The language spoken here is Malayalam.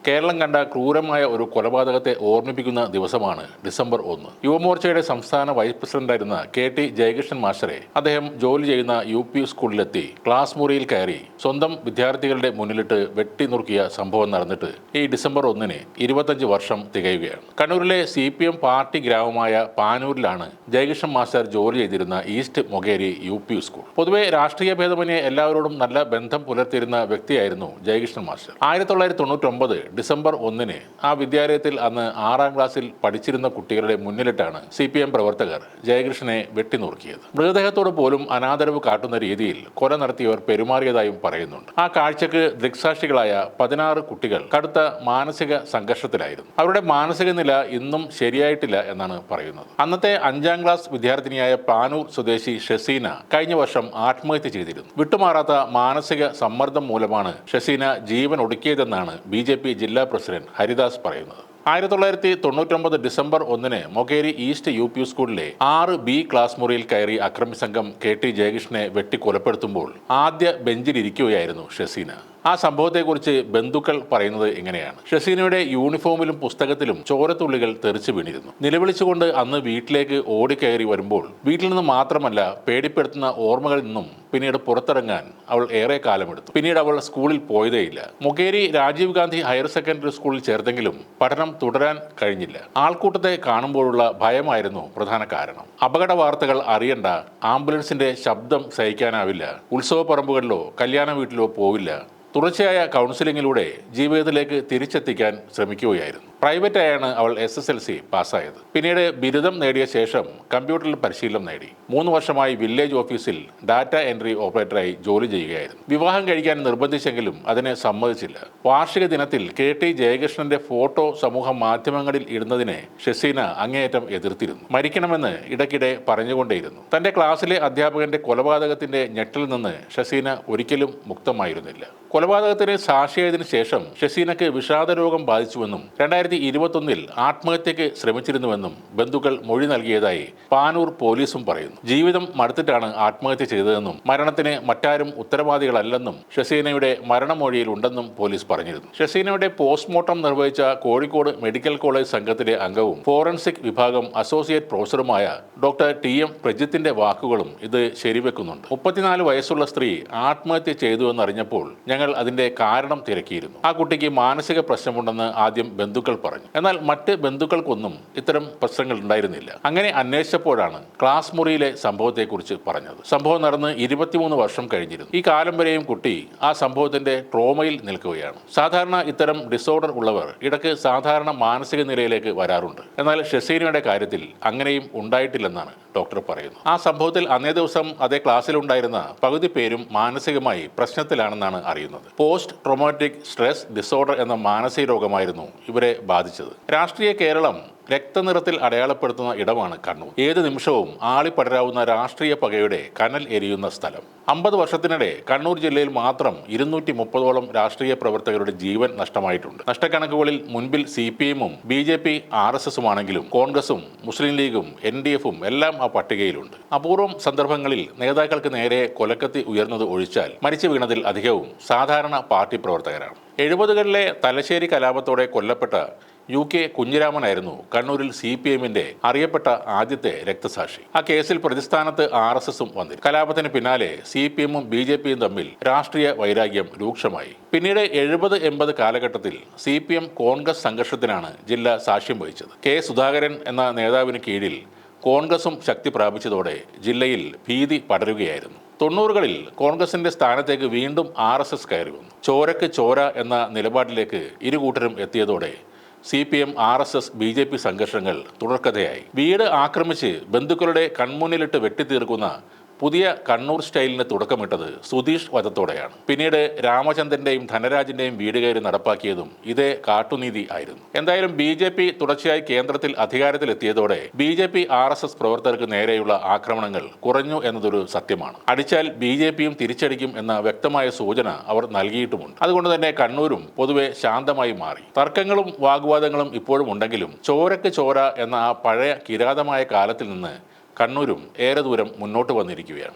കേരളം കണ്ട ക്രൂരമായ ഒരു കൊലപാതകത്തെ ഓർമ്മിപ്പിക്കുന്ന ദിവസമാണ് ഡിസംബർ 1. യുവമോർച്ചയുടെ സംസ്ഥാന വൈസ് പ്രസിഡന്റായിരുന്ന KT ജയകൃഷ്ണൻ മാസ്റ്ററെ അദ്ദേഹം ജോലി ചെയ്യുന്ന UP സ്കൂളിലെത്തി ക്ലാസ് മുറിയിൽ കയറി സ്വന്തം വിദ്യാർത്ഥികളുടെ മുന്നിലിട്ട് വെട്ടി നുറുക്കിയ സംഭവം നടന്നിട്ട് ഈ ഡിസംബർ 1-ന് 25 വർഷം തികയുകയാണ്. കണ്ണൂരിലെ CPM പാർട്ടി ഗ്രാമമായ പാനൂരിലാണ് ജയകൃഷ്ണൻ മാസ്റ്റർ ജോലി ചെയ്തിരുന്ന ഈസ്റ്റ് മൊകേരി UP സ്കൂൾ. പൊതുവെ രാഷ്ട്രീയ ഭേദമന്യേ എല്ലാവരോടും നല്ല ബന്ധം പുലർത്തിയിരുന്ന വ്യക്തിയായിരുന്നു ജയകൃഷ്ണൻ മാസ്റ്റർ. 1999 ഡിസംബർ 1-ന് ആ വിദ്യാലയത്തിൽ അന്ന് 6ാം ക്ലാസ്സിൽ പഠിച്ചിരുന്ന കുട്ടികളുടെ മുന്നിലിട്ടാണ് CPM പ്രവർത്തകർ ജയകൃഷ്ണനെ വെട്ടിനുറുക്കിയത്. മൃതദേഹത്തോട് പോലും അനാദരവ് കാട്ടുന്ന രീതിയിൽ കൊല നടത്തിയവർ പെരുമാറിയതായും പറയുന്നുണ്ട്. ആ കാഴ്ചക്ക് ദൃക്സാക്ഷികളായ 16 കുട്ടികൾ കടുത്ത മാനസിക സംഘർഷത്തിലായിരുന്നു. അവരുടെ മാനസിക നില ഇന്നും ശരിയായിട്ടില്ല എന്നാണ് പറയുന്നത്. അന്നത്തെ 5ാം ക്ലാസ് വിദ്യാർത്ഥിനിയായ പാനൂർ സ്വദേശി ഷസീന കഴിഞ്ഞ വർഷം ആത്മഹത്യ ചെയ്തിരുന്നു. വിട്ടുമാറാത്ത മാനസിക സമ്മർദ്ദം മൂലമാണ് ഷസീന ജീവൻ ഒടുക്കിയതെന്നാണ് BJP ജില്ലാ പ്രസിഡന്റ് ഹരിദാസ് പറയുന്നത്. 1999 ഡിസംബർ 1-ന് മൊകേരി ഈസ്റ്റ് UP സ്കൂളിലെ 6B ക്ലാസ് മുറിയിൽ കയറി അക്രമി സംഘം KT ജയകൃഷ്ണനെ വെട്ടിക്കൊലപ്പെടുത്തുമ്പോൾ ആദ്യ ബെഞ്ചിലിരിക്കുകയായിരുന്നു ഷസീന. ആ സംഭവത്തെക്കുറിച്ച് ബന്ധുക്കൾ പറയുന്നത് ഇങ്ങനെയാണ്. ഷസീനയുടെ യൂണിഫോമിലും പുസ്തകത്തിലും ചോരത്തുള്ളികൾ തെറിച്ചു വീണിരുന്നു. നിലവിളിച്ചുകൊണ്ട് അന്ന് വീട്ടിലേക്ക് ഓടിക്കയറി വരുമ്പോൾ വീട്ടിൽ നിന്ന് മാത്രമല്ല പേടിപ്പെടുത്തുന്ന ഓർമ്മകളിൽ നിന്നും പിന്നീട് പുറത്തിറങ്ങാൻ അവൾ ഏറെ കാലമെടുത്തു. പിന്നീട് അവൾ സ്കൂളിൽ പോയതേയില്ല. മൊകേരി രാജീവ് ഗാന്ധി ഹയർ സെക്കൻഡറി സ്കൂളിൽ ചേർത്തെങ്കിലും പഠനം തുടരാൻ കഴിഞ്ഞില്ല. ആൾക്കൂട്ടത്തെ കാണുമ്പോഴുള്ള ഭയമായിരുന്നു പ്രധാന കാരണം. അപകട വാർത്തകൾ അറിയണ്ട, ആംബുലൻസിന്റെ ശബ്ദം സഹിക്കാനാവില്ല, ഉത്സവ പറമ്പുകളിലോ കല്യാണ വീട്ടിലോ പോവില്ല. തുടർച്ചയായ കൗൺസിലിങ്ങിലൂടെ ജീവിതത്തിലേക്ക് തിരിച്ചെത്തിക്കാൻ ശ്രമിക്കുകയായിരുന്നു. പ്രൈവറ്റായാണ് അവൾ SSLC പാസ്സായത്. പിന്നീട് ബിരുദം നേടിയ ശേഷം കമ്പ്യൂട്ടറിൽ പരിശീലനം നേടി. 3 വർഷമായി വില്ലേജ് ഓഫീസിൽ ഡാറ്റ എൻട്രി ഓപ്പറേറ്ററായി ജോലി ചെയ്യുകയായിരുന്നു. വിവാഹം കഴിക്കാൻ നിർബന്ധിച്ചെങ്കിലും അതിനെ സമ്മതിച്ചില്ല. വാർഷിക ദിനത്തിൽ KT ജയകൃഷ്ണന്റെ ഫോട്ടോ സമൂഹ മാധ്യമങ്ങളിൽ ഇടുന്നതിനെ ഷസീന അങ്ങേയറ്റം എതിർത്തിരുന്നു. മരിക്കണമെന്ന് ഇടയ്ക്കിടെ പറഞ്ഞുകൊണ്ടേയിരുന്നു. തന്റെ ക്ലാസ്സിലെ അധ്യാപകന്റെ കൊലപാതകത്തിന്റെ ഞെട്ടിൽ നിന്ന് ഷസീന ഒരിക്കലും മുക്തമായിരുന്നില്ല. കൊലപാതകത്തിന് സാക്ഷിയായതിനു ശേഷം ഷസീനക്ക് വിഷാദ രോഗം ബാധിച്ചുവെന്നും 2021-ൽ ആത്മഹത്യക്ക് ശ്രമിച്ചിരുന്നുവെന്നും ബന്ധുക്കൾ മൊഴി നൽകിയതായി പാനൂർ പോലീസും പറയുന്നു. ജീവിതം മടുത്തിട്ടാണ് ആത്മഹത്യ ചെയ്തതെന്നും മരണത്തിന് മറ്റാരും ഉത്തരവാദികളല്ലെന്നും ഷസീനയുടെ മരണമൊഴിയിൽ ഉണ്ടെന്നും പോലീസ് പറഞ്ഞിരുന്നു. ഷസീനയുടെ പോസ്റ്റ്മോർട്ടം നിർവഹിച്ച കോഴിക്കോട് മെഡിക്കൽ കോളേജ് സംഘത്തിലെ അംഗവും ഫോറൻസിക് വിഭാഗം അസോസിയേറ്റ് പ്രൊഫസറുമായ ഡോക്ടർ TM പ്രജിത്തിന്റെ വാക്കുകളും ഇത് ശരിവെക്കുന്നുണ്ട്. 34 വയസ്സുള്ള സ്ത്രീ ആത്മഹത്യ ചെയ്തുവെന്നറിഞ്ഞപ്പോൾ ഞങ്ങൾ അതിന്റെ കാരണം തിരക്കിയിരുന്നു. ആ കുട്ടിക്ക് മാനസിക പ്രശ്നമുണ്ടെന്ന് ആദ്യം ബന്ധുക്കൾ പറഞ്ഞു. എന്നാൽ മറ്റ് ബന്ധുക്കൾക്കൊന്നും ഇത്തരം പ്രശ്നങ്ങൾ ഉണ്ടായിരുന്നില്ല. അങ്ങനെ അന്വേഷിച്ചപ്പോഴാണ് ക്ലാസ് മുറിയിലെ സംഭവത്തെക്കുറിച്ച് പറഞ്ഞത്. സംഭവം നടന്ന് 23 വർഷം കഴിഞ്ഞിരുന്നു. ഈ കാലം വരെയും കുട്ടി ആ സംഭവത്തിന്റെ ട്രോമയിൽ നിൽക്കുകയാണ്. സാധാരണ ഇത്തരം ഡിസോർഡർ ഉള്ളവർ ഇടയ്ക്ക് സാധാരണ മാനസിക നിലയിലേക്ക് വരാറുണ്ട്. എന്നാൽ ഷസീനയുടെ കാര്യത്തിൽ അങ്ങനെയും ഉണ്ടായിട്ടില്ലെന്നാണ് ഡോക്ടർ പറയുന്നത്. ആ സംഭവത്തിൽ അന്നേ ദിവസം അതേ ക്ലാസ്സിലുണ്ടായിരുന്ന പകുതി പേരും മാനസികമായി പ്രശ്നത്തിലാണെന്നാണ് അറിയുന്നത്. പോസ്റ്റ് ട്രോമാറ്റിക് സ്ട്രെസ് ഡിസോർഡർ എന്ന മാനസിക രോഗമായിരുന്നു ഇവരെ ബാധിച്ചത്. രാഷ്ട്രീയ കേരളം രക്തനിറത്തിൽ അടയാളപ്പെടുത്തുന്ന ഇടമാണ് കണ്ണൂർ. ഏത് നിമിഷവും ആളിപ്പടരാവുന്ന രാഷ്ട്രീയ പകയുടെ കനൽ എരിയുന്ന സ്ഥലം. 50 വർഷത്തിനിടെ കണ്ണൂർ ജില്ലയിൽ മാത്രം 230ഓളം രാഷ്ട്രീയ പ്രവർത്തകരുടെ ജീവൻ നഷ്ടമായിട്ടുണ്ട്. നഷ്ടക്കണക്കുകളിൽ മുൻപിൽ CPM-ഉം BJP RSS-ഉം ആണെങ്കിലും കോൺഗ്രസും മുസ്ലിം ലീഗും NDF-ഉം എല്ലാം ആ പട്ടികയിലുണ്ട്. അപൂർവം സന്ദർഭങ്ങളിൽ നേതാക്കൾക്ക് നേരെ കൊലക്കത്തി ഉയർന്നത് ഒഴിച്ചാൽ മരിച്ചു വീണതിൽ അധികവും സാധാരണ പാർട്ടി പ്രവർത്തകരാണ്. 70കളിലെ തലശ്ശേരി കലാപത്തോടെ കൊല്ലപ്പെട്ട UK കുഞ്ഞിരാമനായിരുന്നു കണ്ണൂരിൽ CPM-ന്റെ അറിയപ്പെട്ട ആദ്യത്തെ രക്തസാക്ഷി. ആ കേസിൽ പ്രതിസ്ഥാനത്ത് RSS-ഉം വന്നിരുന്നു. കലാപത്തിന് പിന്നാലെ CPM-ഉം BJP-യും തമ്മിൽ രാഷ്ട്രീയ വൈരാഗ്യം രൂക്ഷമായി. പിന്നീട് 70-80 കാലഘട്ടത്തിൽ CPM കോൺഗ്രസ് സംഘർഷത്തിനാണ് ജില്ല സാക്ഷ്യം വഹിച്ചത്. K സുധാകരൻ എന്ന നേതാവിന് കീഴിൽ കോൺഗ്രസും ശക്തി പ്രാപിച്ചതോടെ ജില്ലയിൽ ഭീതി പടരുകയായിരുന്നു. 90കളിൽ കോൺഗ്രസിന്റെ സ്ഥാനത്തേക്ക് വീണ്ടും RSS കയറി വന്നു. ചോരക്ക് ചോര എന്ന നിലപാടിലേക്ക് ഇരുകൂട്ടരും എത്തിയതോടെ CPM RSS BJP സംഘർഷങ്ങൾ തുടർക്കഥയായി. വീട് ആക്രമിച്ച് ബന്ധുക്കളുടെ കൺമുന്നിലിട്ട് വെട്ടിത്തീർക്കുന്ന പുതിയ കണ്ണൂർ സ്റ്റൈലിന് തുടക്കമിട്ടത് സുധീഷ് വധത്തോടെയാണ്. പിന്നീട് രാമചന്ദ്രന്റെയും ധനരാജിന്റെയും വീട് കയറി നടപ്പാക്കിയതും ഇതേ കാട്ടുനീതി ആയിരുന്നു. എന്തായാലും BJP തുടർച്ചയായി കേന്ദ്രത്തിൽ അധികാരത്തിലെത്തിയതോടെ BJP RSS പ്രവർത്തകർക്ക് നേരെയുള്ള ആക്രമണങ്ങൾ കുറഞ്ഞു എന്നതൊരു സത്യമാണ്. അടിച്ചാൽ BJP-യും തിരിച്ചടിക്കും എന്ന വ്യക്തമായ സൂചന അവർ നൽകിയിട്ടുമുണ്ട്. അതുകൊണ്ട് തന്നെ കണ്ണൂരും പൊതുവെ ശാന്തമായി മാറി. തർക്കങ്ങളും വാഗ്വാദങ്ങളും ഇപ്പോഴും ഉണ്ടെങ്കിലും ചോരക്ക് ചോര എന്ന ആ പഴയ കിരാതമായ കാലത്തിൽ നിന്ന് കണ്ണൂരും ഏറെ ദൂരം മുന്നോട്ട് വന്നിരിക്കുകയാണ്.